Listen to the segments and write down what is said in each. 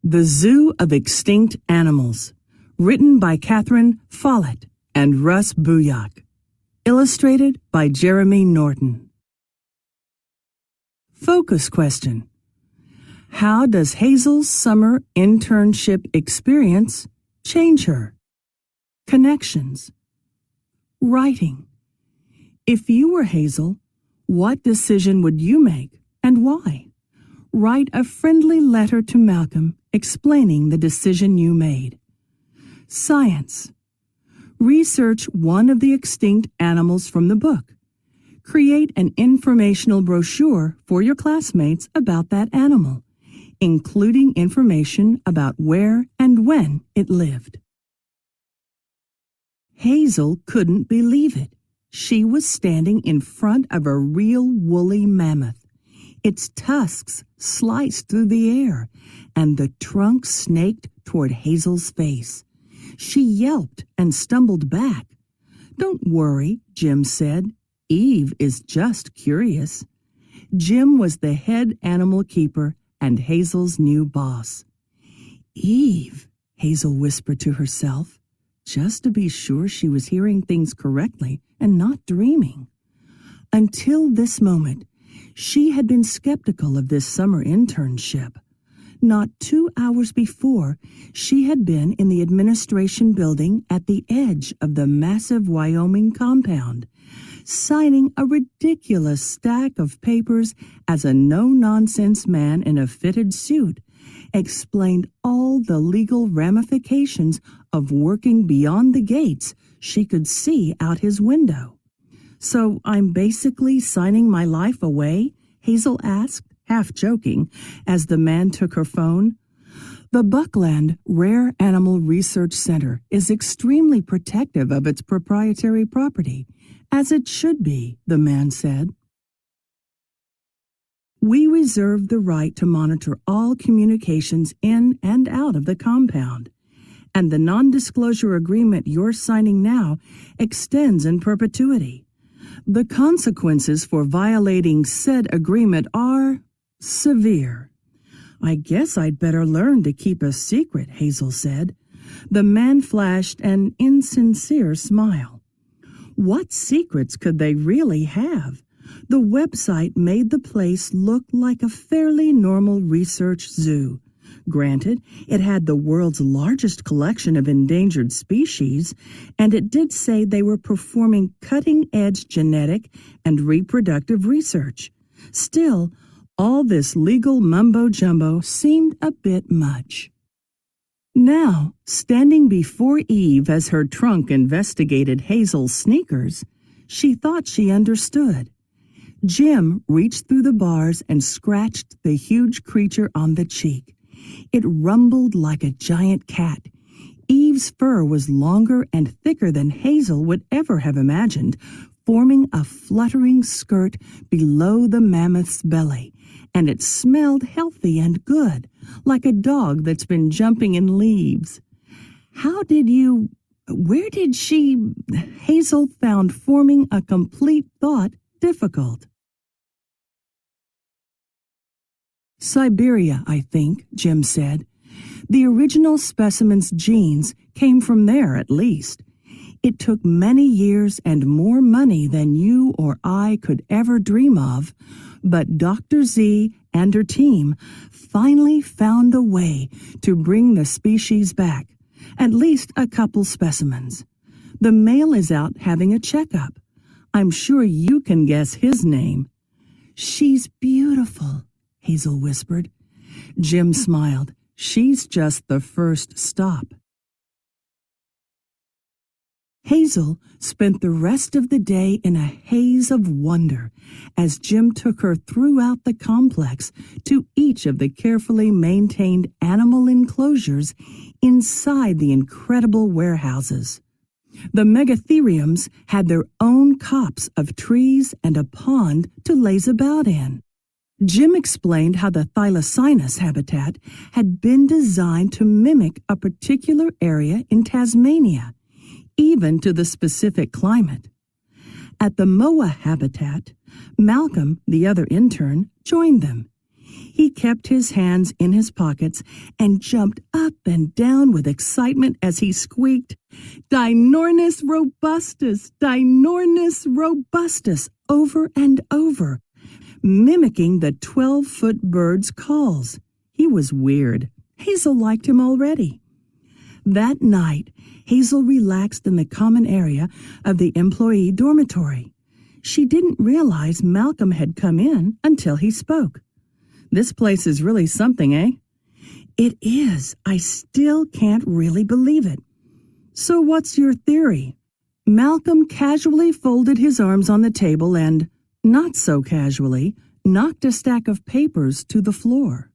The Zoo of Extinct Animals, written by Catherine Follett and Russ Bouillock. Illustrated by Jeremy Norton. Focus question. How does Hazel's summer internship experience change her? Connections. Writing. If you were Hazel, what decision would you make and why? Write a friendly letter to Malcolm explaining the decision you made. Science. Research one of the extinct animals from the book. Create an informational brochure for your classmates about that animal, including information about where and when it lived. Hazel couldn't believe it. She was standing in front of a real woolly mammoth. Its tusks sliced through the air, and the trunk snaked toward Hazel's face. She yelped and stumbled back. "Don't worry," Jim said. "Eve is just curious." Jim was the head animal keeper and Hazel's new boss. "Eve," Hazel whispered to herself, just to be sure she was hearing things correctly and not dreaming. Until this moment, she had been skeptical of this summer internship. Not 2 hours before, she had been in the administration building at the edge of the massive Wyoming compound, signing a ridiculous stack of papers as a no-nonsense man in a fitted suit explained all the legal ramifications of working beyond the gates she could see out his window. "So I'm basically signing my life away?" Hazel asked, half joking, as the man took her phone. The Buckland Rare Animal Research Center is extremely protective of its proprietary property, as it should be, the man said. "We reserve the right to monitor all communications in and out of the compound, and the non-disclosure agreement you're signing now extends in perpetuity. The consequences for violating said agreement are severe." "I guess I'd better learn to keep a secret," Hazel said. The man flashed an insincere smile. What secrets could they really have? The website made the place look like a fairly normal research zoo. Granted, it had the world's largest collection of endangered species, and it did say they were performing cutting-edge genetic and reproductive research. Still, all this legal mumbo-jumbo seemed a bit much. Now, standing before Eve as her trunk investigated Hazel's sneakers, she thought she understood. Jim reached through the bars and scratched the huge creature on the cheek. It rumbled like a giant cat. Eve's fur was longer and thicker than Hazel would ever have imagined, forming a fluttering skirt below the mammoth's belly, and it smelled healthy and good, like a dog that's been jumping in leaves. Where did she? Hazel found forming a complete thought difficult. "Siberia, I think," Jim said. "The original specimen's genes came from there at least. It took many years and more money than you or I could ever dream of, but Dr. Z and her team finally found a way to bring the species back, at least a couple specimens. The male is out having a checkup. I'm sure you can guess his name." "She's beautiful," Hazel whispered. Jim smiled. "She's just the first stop." Hazel spent the rest of the day in a haze of wonder as Jim took her throughout the complex to each of the carefully maintained animal enclosures inside the incredible warehouses. The megatheriums had their own copse of trees and a pond to laze about in. Jim explained how the Thylacynus habitat had been designed to mimic a particular area in Tasmania, even to the specific climate. At the Moa habitat, Malcolm, the other intern, joined them. He kept his hands in his pockets and jumped up and down with excitement as he squeaked, "Dinornis robustus, Dinornis robustus," over and over, mimicking the 12-foot bird's calls. He was weird. Hazel liked him already. That night, Hazel relaxed in the common area of the employee dormitory. She didn't realize Malcolm had come in until he spoke. "This place is really something, eh?" "It is. I still can't really believe it." "So what's your theory?" Malcolm casually folded his arms on the table and, not so casually, knocked a stack of papers to the floor.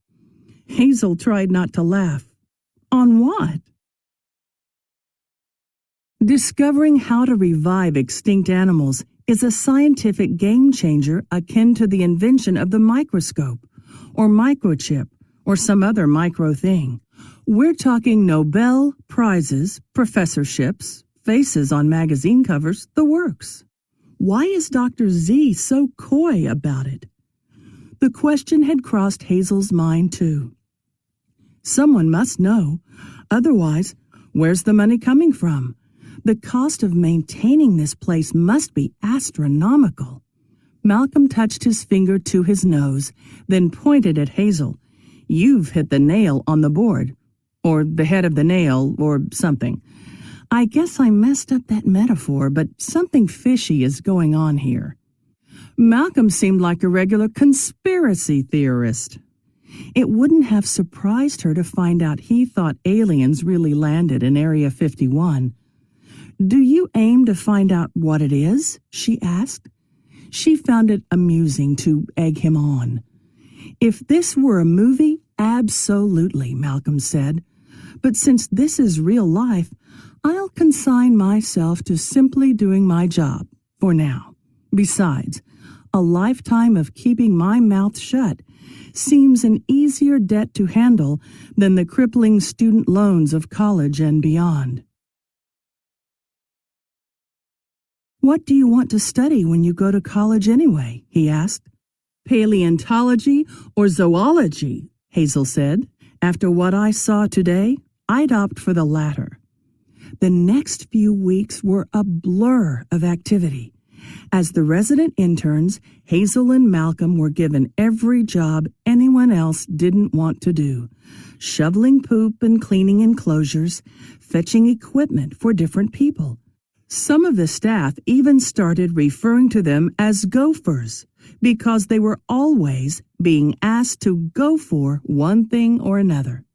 Hazel tried not to laugh. "On what?" Discovering how to revive extinct animals is a scientific game-changer akin to the invention of the microscope, or microchip, or some other micro thing. We're talking Nobel Prizes, professorships, faces on magazine covers, the works. Why is Dr. Z so coy about it? The question had crossed Hazel's mind too. Someone must know. Otherwise, where's the money coming from? The cost of maintaining this place must be astronomical. Malcolm touched his finger to his nose, then pointed at Hazel. "You've hit the nail on the board. Or the head of the nail, or something. I guess I messed up that metaphor, but something fishy is going on here." Malcolm seemed like a regular conspiracy theorist. It wouldn't have surprised her to find out he thought aliens really landed in Area 51. "Do you aim to find out what it is?" she asked. She found it amusing to egg him on. "If this were a movie, absolutely," Malcolm said. "But since this is real life, I'll consign myself to simply doing my job, for now. Besides, a lifetime of keeping my mouth shut seems an easier debt to handle than the crippling student loans of college and beyond." "What do you want to study when you go to college anyway?" he asked. "Paleontology or zoology," Hazel said. "After what I saw today, I'd opt for the latter." The next few weeks were a blur of activity. As the resident interns, Hazel and Malcolm were given every job anyone else didn't want to do: shoveling poop and cleaning enclosures, fetching equipment for different people. Some of the staff even started referring to them as gophers because they were always being asked to go for one thing or another.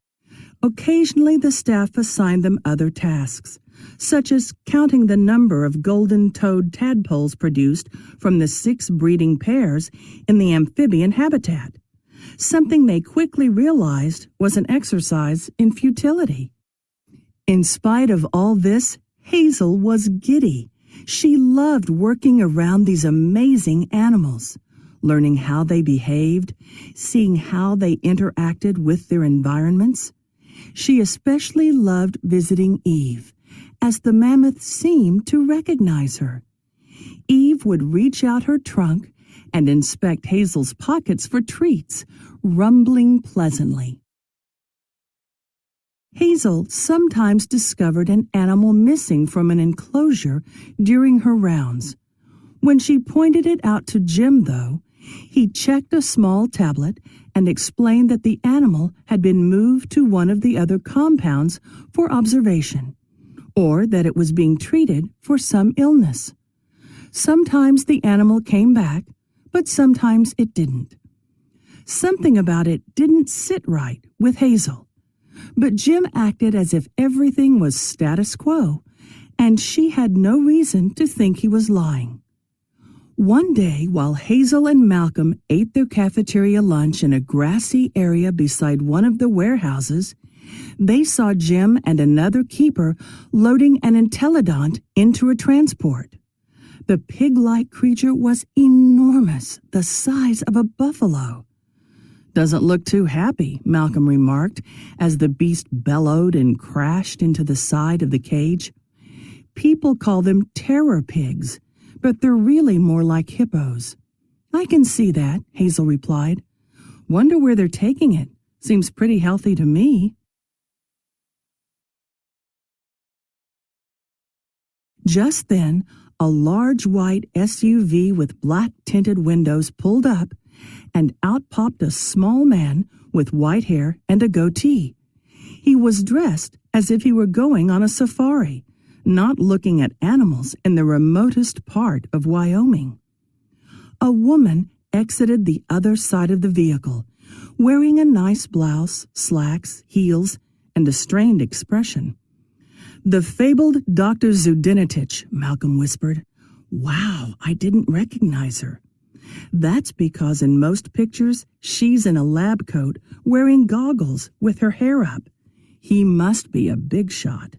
Occasionally the staff assigned them other tasks, such as counting the number of golden-toed tadpoles produced from the 6 breeding pairs in the amphibian habitat, something they quickly realized was an exercise in futility. In spite of all this, Hazel was giddy. She loved working around these amazing animals, learning how they behaved, seeing how they interacted with their environments. She especially loved visiting Eve, as the mammoth seemed to recognize her. Eve would reach out her trunk and inspect Hazel's pockets for treats, rumbling pleasantly. Hazel sometimes discovered an animal missing from an enclosure during her rounds. When she pointed it out to Jim, though, he checked a small tablet and explained that the animal had been moved to one of the other compounds for observation, or that it was being treated for some illness. Sometimes the animal came back, but sometimes it didn't. Something about it didn't sit right with Hazel. But Jim acted as if everything was status quo, and she had no reason to think he was lying. One day, while Hazel and Malcolm ate their cafeteria lunch in a grassy area beside one of the warehouses, they saw Jim and another keeper loading an entelodont into a transport. The pig-like creature was enormous, the size of a buffalo. "Doesn't look too happy," Malcolm remarked, as the beast bellowed and crashed into the side of the cage. "People call them terror pigs, but they're really more like hippos." "I can see that," Hazel replied. Wonder where they're taking it. Seems pretty healthy to me. Just then, a large white SUV with black tinted windows pulled up, and out popped a small man with white hair and a goatee. He was dressed as if he were going on a safari, not looking at animals in the remotest part of Wyoming. A woman exited the other side of the vehicle, wearing a nice blouse, slacks, heels, and a strained expression. "The fabled Dr. Zudinitich," Malcolm whispered. "Wow, I didn't recognize her." "That's because in most pictures, she's in a lab coat, wearing goggles, with her hair up. He must be a big shot."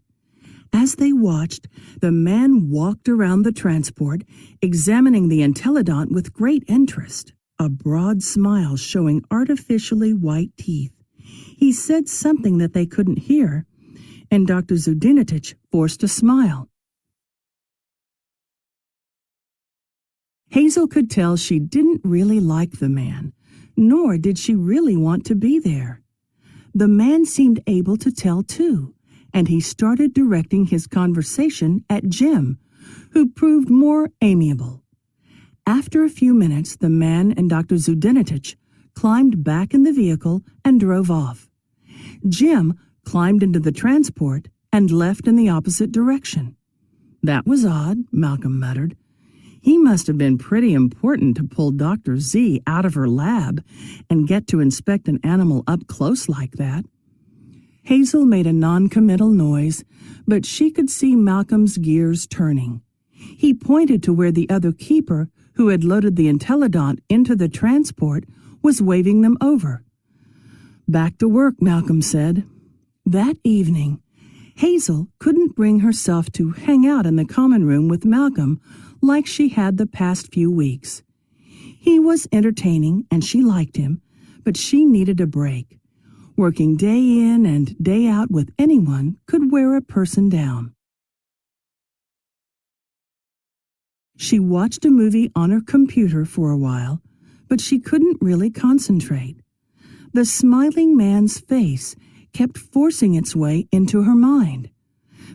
As they watched, the man walked around the transport, examining the Entelodont with great interest, a broad smile showing artificially white teeth. He said something that they couldn't hear, and Dr. Zudinitich forced a smile. Hazel could tell she didn't really like the man, nor did she really want to be there. The man seemed able to tell too, and he started directing his conversation at Jim, who proved more amiable. After a few minutes, the man and Dr. Zudinitich climbed back in the vehicle and drove off. Jim climbed into the transport and left in the opposite direction. "That was odd," Malcolm muttered. "He must have been pretty important to pull Dr. Z out of her lab and get to inspect an animal up close like that." Hazel made a non-committal noise, but she could see Malcolm's gears turning. He pointed to where the other keeper, who had loaded the Entelodont into the transport, was waving them over. "Back to work," Malcolm said. That evening, Hazel couldn't bring herself to hang out in the common room with Malcolm like she had the past few weeks. He was entertaining and she liked him, but she needed a break. Working day in and day out with anyone could wear a person down. She watched a movie on her computer for a while, but she couldn't really concentrate. The smiling man's face kept forcing its way into her mind.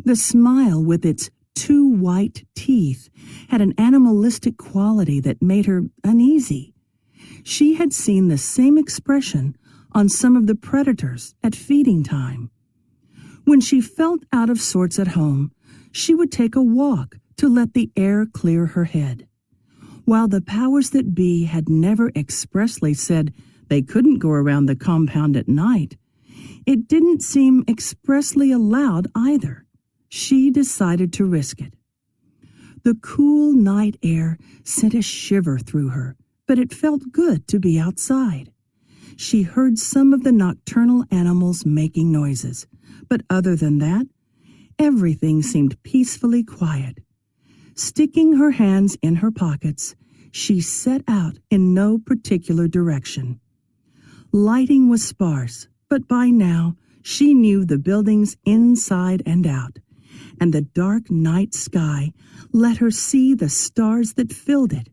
The smile, with its two white teeth, had an animalistic quality that made her uneasy. She had seen the same expression on some of the predators at feeding time. When she felt out of sorts at home, she would take a walk to let the air clear her head. While the powers that be had never expressly said they couldn't go around the compound at night, it didn't seem expressly allowed either. She decided to risk it. The cool night air sent a shiver through her, but it felt good to be outside. She heard some of the nocturnal animals making noises, but other than that, everything seemed peacefully quiet. Sticking her hands in her pockets, she set out in no particular direction. Lighting was sparse, but by now she knew the buildings inside and out, and the dark night sky let her see the stars that filled it,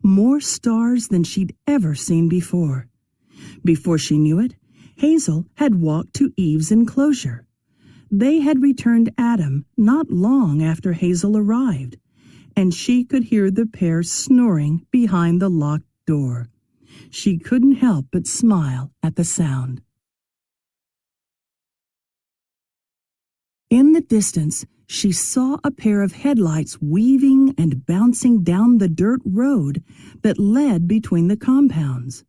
more stars than she'd ever seen before. Before she knew it, Hazel had walked to Eve's enclosure. They had returned Adam not long after Hazel arrived, and she could hear the pair snoring behind the locked door. She couldn't help but smile at the sound. In the distance, she saw a pair of headlights weaving and bouncing down the dirt road that led between the compounds.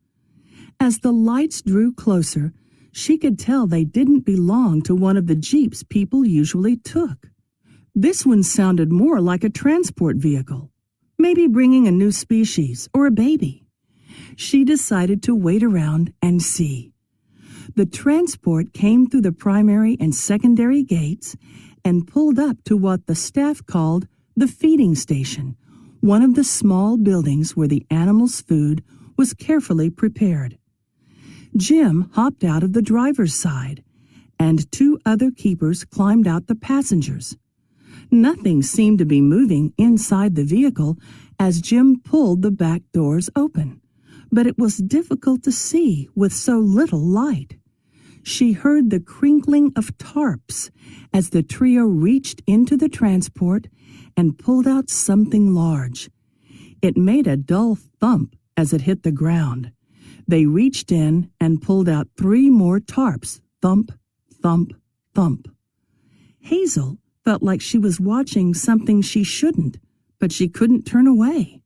As the lights drew closer, she could tell they didn't belong to one of the jeeps people usually took. This one sounded more like a transport vehicle, maybe bringing a new species or a baby. She decided to wait around and see. The transport came through the primary and secondary gates and pulled up to what the staff called the feeding station, one of the small buildings where the animals' food was carefully prepared. Jim hopped out of the driver's side, and two other keepers climbed out the passengers. Nothing seemed to be moving inside the vehicle as Jim pulled the back doors open, but it was difficult to see with so little light. She heard the crinkling of tarps as the trio reached into the transport and pulled out something large. It made a dull thump as it hit the ground. They reached in and pulled out 3 more tarps. Thump, thump, thump. Hazel felt like she was watching something she shouldn't, but she couldn't turn away.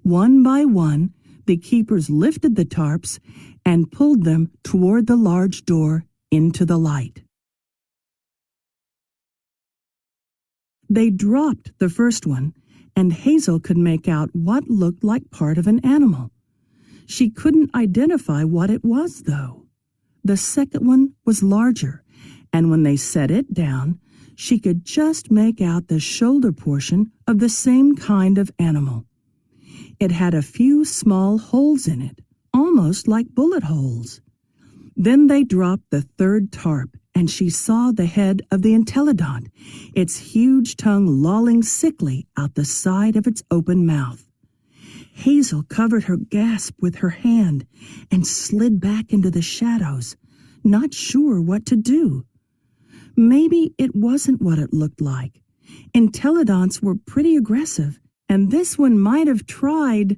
One by one, the keepers lifted the tarps and pulled them toward the large door into the light. They dropped the first one, and Hazel could make out what looked like part of an animal. She couldn't identify what it was, though. The second one was larger, and when they set it down, she could just make out the shoulder portion of the same kind of animal. It had a few small holes in it, almost like bullet holes. Then they dropped the third tarp, and she saw the head of the entelodont, its huge tongue lolling sickly out the side of its open mouth. Hazel covered her gasp with her hand and slid back into the shadows, not sure what to do. Maybe it wasn't what it looked like. Entelodonts were pretty aggressive, and this one might have tried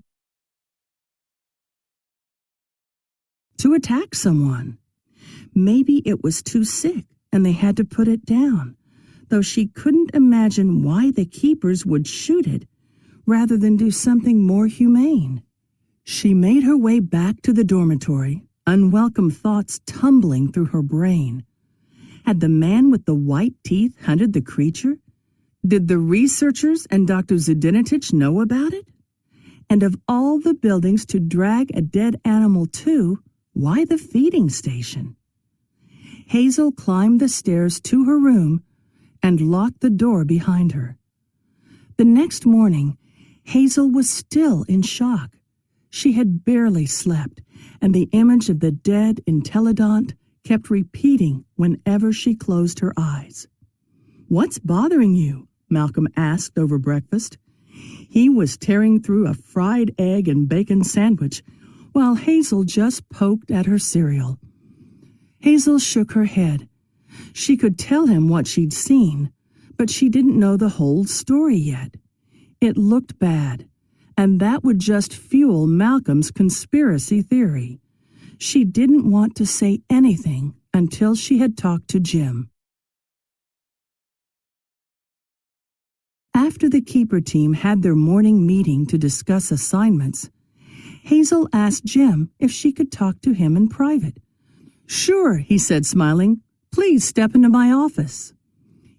to attack someone. Maybe it was too sick and they had to put it down, though she couldn't imagine why the keepers would shoot it rather than do something more humane. She made her way back to the dormitory, unwelcome thoughts tumbling through her brain. Had the man with the white teeth hunted the creature? Did the researchers and Dr. Zdenitich know about it? And of all the buildings to drag a dead animal to, why the feeding station? Hazel climbed the stairs to her room and locked the door behind her. The next morning, Hazel was still in shock. She had barely slept, and the image of the dead entelodont kept repeating whenever she closed her eyes. "What's bothering you?" Malcolm asked over breakfast. He was tearing through a fried egg and bacon sandwich, while Hazel just poked at her cereal. Hazel shook her head. She could tell him what she'd seen, but she didn't know the whole story yet. It looked bad, and that would just fuel Malcolm's conspiracy theory. She didn't want to say anything until she had talked to Jim. After the keeper team had their morning meeting to discuss assignments, Hazel asked Jim if she could talk to him in private. "Sure," he said, smiling. "Please step into my office."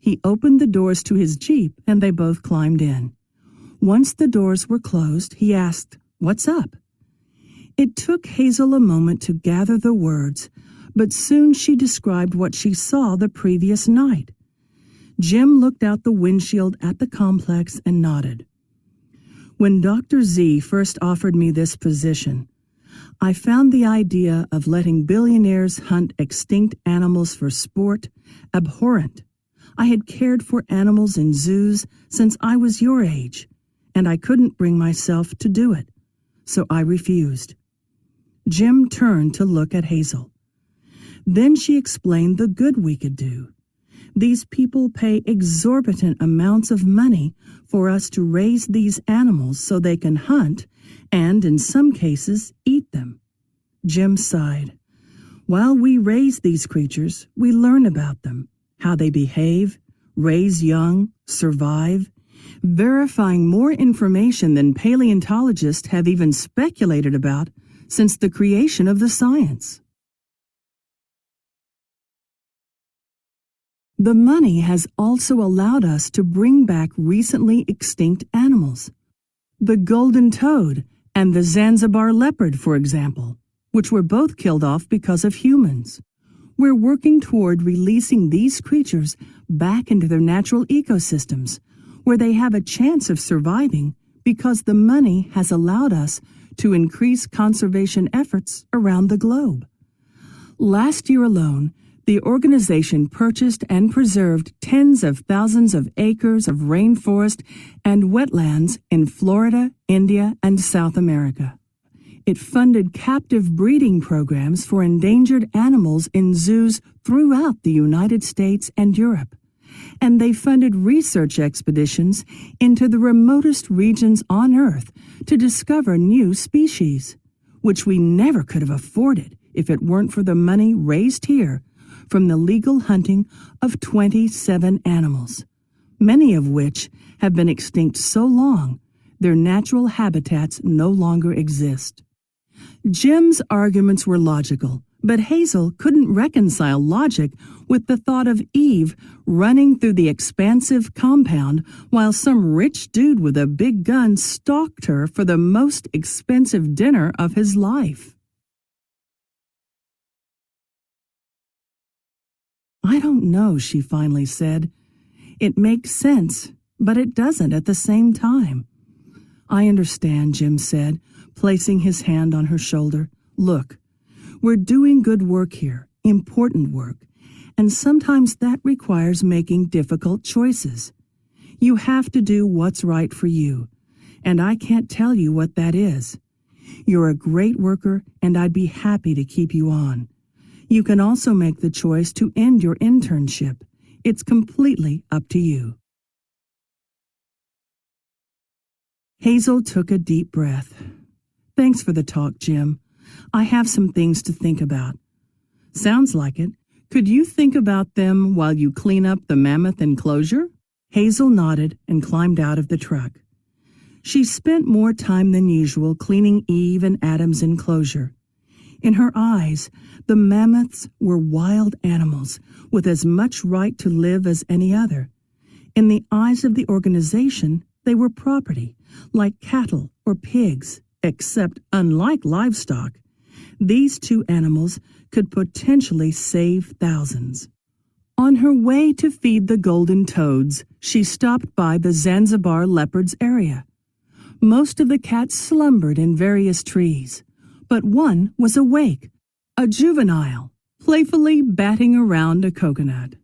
He opened the doors to his Jeep, and they both climbed in. Once the doors were closed, he asked, "What's up?" It took Hazel a moment to gather the words, but soon she described what she saw the previous night. Jim looked out the windshield at the complex and nodded. "When Dr. Z first offered me this position, I found the idea of letting billionaires hunt extinct animals for sport abhorrent. I had cared for animals in zoos since I was your age, and I couldn't bring myself to do it, so I refused." Jim turned to look at Hazel. Then she explained the good we could do. These people pay exorbitant amounts of money for us to raise these animals so they can hunt and, in some cases, eat them. Jim sighed. "While we raise these creatures, we learn about them, how they behave, raise young, survive, verifying more information than paleontologists have even speculated about since the creation of the science. The money has also allowed us to bring back recently extinct animals. The golden toad and the Zanzibar leopard, for example, which were both killed off because of humans. We're working toward releasing these creatures back into their natural ecosystems, where they have a chance of surviving because the money has allowed us to increase conservation efforts around the globe. Last year alone, the organization purchased and preserved tens of thousands of acres of rainforest and wetlands in Florida, India, and South America. It funded captive breeding programs for endangered animals in zoos throughout the United States and Europe. And they funded research expeditions into the remotest regions on Earth to discover new species, which we never could have afforded if it weren't for the money raised here from the legal hunting of 27 animals, many of which have been extinct so long their natural habitats no longer exist. Jim's arguments were logical, but Hazel couldn't reconcile logic with the thought of Eve running through the expansive compound while some rich dude with a big gun stalked her for the most expensive dinner of his life. "I don't know," she finally said. "It makes sense, but it doesn't at the same time." "I understand," Jim said, placing his hand on her shoulder. "Look, we're doing good work here, important work, and sometimes that requires making difficult choices. You have to do what's right for you, and I can't tell you what that is. You're a great worker, and I'd be happy to keep you on. You can also make the choice to end your internship. It's completely up to you." Hazel took a deep breath. "Thanks for the talk, Jim. I have some things to think about." "Sounds like it. Could you think about them while you clean up the mammoth enclosure?" Hazel nodded and climbed out of the truck. She spent more time than usual cleaning Eve and Adam's enclosure. In her eyes, the mammoths were wild animals with as much right to live as any other. In the eyes of the organization, they were property, like cattle or pigs, except unlike livestock, these two animals could potentially save thousands. On her way to feed the golden toads, she stopped by the Zanzibar leopards area. Most of the cats slumbered in various trees, but one was awake, a juvenile, playfully batting around a coconut.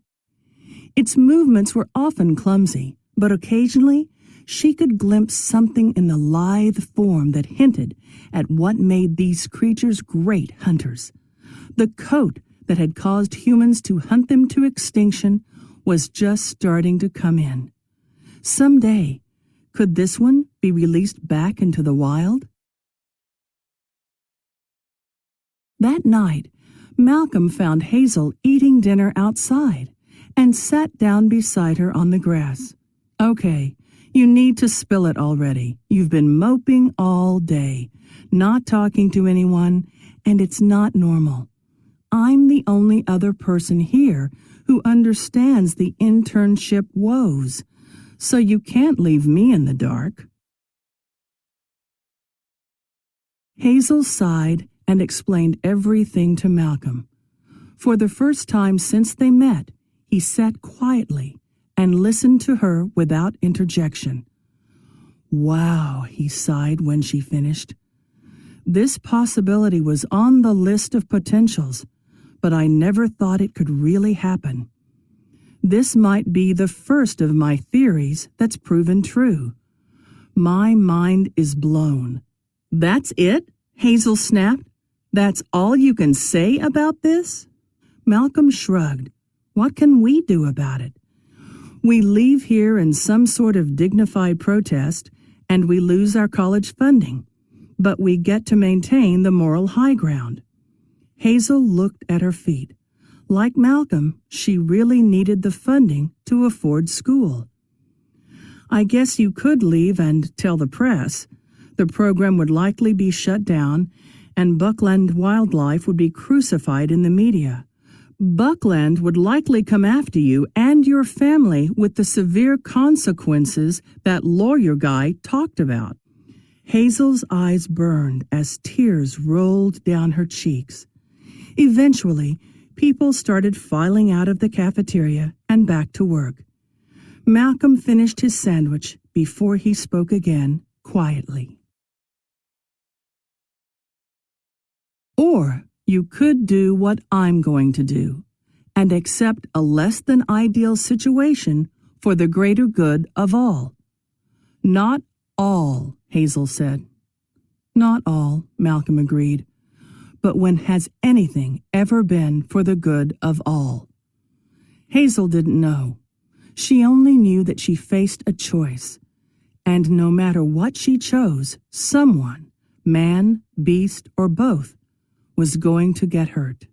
Its movements were often clumsy, but occasionally she could glimpse something in the lithe form that hinted at what made these creatures great hunters. The coat that had caused humans to hunt them to extinction was just starting to come in. Someday, could this one be released back into the wild? That night, Malcolm found Hazel eating dinner outside and sat down beside her on the grass. "Okay, you need to spill it already. You've been moping all day, not talking to anyone, and it's not normal. I'm the only other person here who understands the internship woes, so you can't leave me in the dark." Hazel sighed and explained everything to Malcolm. For the first time since they met, he sat quietly and listened to her without interjection. "Wow," he sighed when she finished. "This possibility was on the list of potentials, but I never thought it could really happen. This might be the first of my theories that's proven true. My mind is blown." "That's it?" Hazel snapped. "That's all you can say about this?" Malcolm shrugged. "What can we do about it? We leave here in some sort of dignified protest, and we lose our college funding, but we get to maintain the moral high ground." Hazel looked at her feet. Like Malcolm, she really needed the funding to afford school. "I guess you could leave and tell the press. The program would likely be shut down, and Buckland Wildlife would be crucified in the media. Buckland would likely come after you and your family with the severe consequences that lawyer guy talked about." Hazel's eyes burned as tears rolled down her cheeks. Eventually, people started filing out of the cafeteria and back to work. Malcolm finished his sandwich before he spoke again, quietly. "Or you could do what I'm going to do and accept a less than ideal situation for the greater good of all." "Not all," Hazel said. Not all, Malcolm agreed. But when has anything ever been for the good of all? Hazel didn't know. She only knew that she faced a choice. And no matter what she chose, someone, man, beast, or both, was going to get hurt.